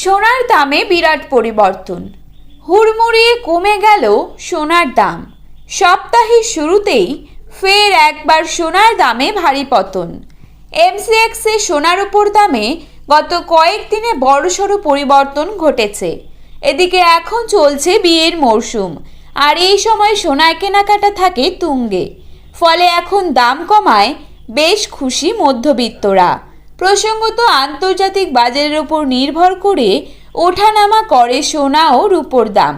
সোনার দামে বিরাট পরিবর্তন। হুড়মুড়িয়ে কমে গেল সোনার দাম। সপ্তাহের শুরুতেই ফের একবার সোনার দামে ভারী পতন। এমসিএক্সে সোনার উপর দামে গত কয়েকদিনে বড়সড় পরিবর্তন ঘটেছে। এদিকে এখন চলছে বিয়ের মরশুম, আর এই সময় সোনার কেনাকাটা থাকে তুঙ্গে। ফলে এখন দাম কমায় বেশ খুশি মধ্যবিত্তরা। প্রসঙ্গত আন্তর্জাতিক বাজারের উপর নির্ভর করে ওঠানামা করে সোনা ও রূপোর দাম।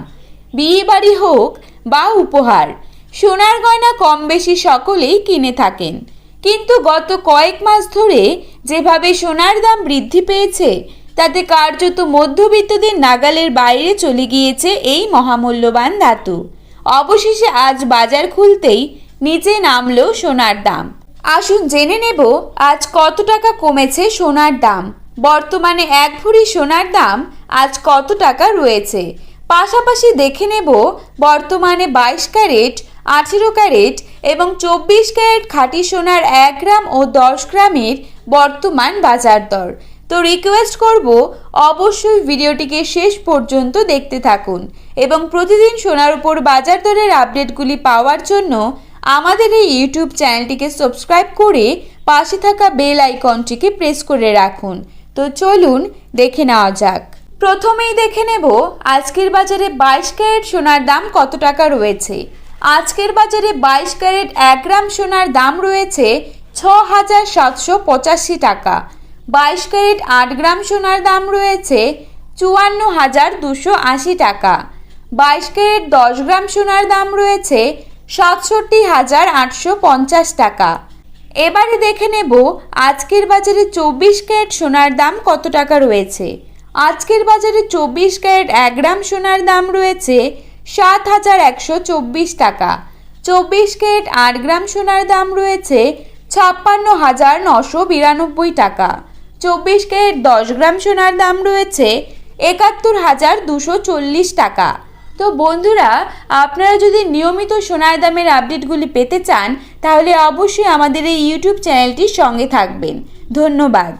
বিয়ে বাড়ি হোক বা উপহার, সোনার গয়না কম বেশি সকলেই কিনে থাকেন। কিন্তু গত কয়েক মাস ধরে যেভাবে সোনার দাম বৃদ্ধি পেয়েছে, তাতে কার্যত মধ্যবিত্তদের নাগালের বাইরে চলে গিয়েছে এই মহামূল্যবান ধাতু। অবশেষে আজ বাজার খুলতেই নিচে নামলো সোনার দাম। আসুন জেনে নেব আজ কত টাকা কমেছে সোনার দাম। বর্তমানে এক ভরি সোনার দাম আজ কত টাকা রয়েছে। পাশাপাশি দেখে নেব বর্তমানে 22 ক্যারেট, 18 ক্যারেট এবং 24 ক্যারেট খাঁটি সোনার 1 গ্রাম ও 10 গ্রামের বর্তমান বাজার দর। তো রিকোয়েস্ট করব অবশ্যই ভিডিওটিকে শেষ পর্যন্ত দেখতে থাকুন এবং প্রতিদিন সোনার উপর বাজার দরের আপডেটগুলি পাওয়ার জন্য আমাদের এই ইউটিউব চ্যানেলটিকে সাবস্ক্রাইব করে পাশে থাকা বেল আইকনটিকে প্রেস করে রাখুন। তো চলুন দেখে নেওয়া যাক। প্রথমেই দেখে নেব আজকের বাজারে 22 ক্যারেট সোনার দাম কত টাকা রয়েছে। আজকের বাজারে 22 ক্যারেট 1 গ্রাম সোনার দাম রয়েছে 6,785 টাকা। 22 ক্যারেট 8 গ্রাম সোনার দাম রয়েছে 54,280 টাকা। 22 ক্যারেট 10 গ্রাম সোনার দাম রয়েছে 67,850 টাকা। এবারে দেখে নেব আজকের বাজারে 24 ক্যারেট সোনার দাম কত টাকা রয়েছে। আজকের বাজারে 24 ক্যারেট 1 গ্রাম সোনার দাম রয়েছে 7,124 টাকা। 24 ক্যারেট 8 গ্রাম সোনার দাম রয়েছে 56,992 টাকা। 24 ক্যারেট 10 গ্রাম সোনার দাম রয়েছে 71,240 টাকা। তো বন্ধুরা, আপনারা যদি নিয়মিত সোনার দামের আপডেটগুলি পেতে চান, তাহলে অবশ্যই আমাদের এই ইউটিউব চ্যানেলটির সঙ্গে থাকবেন। ধন্যবাদ।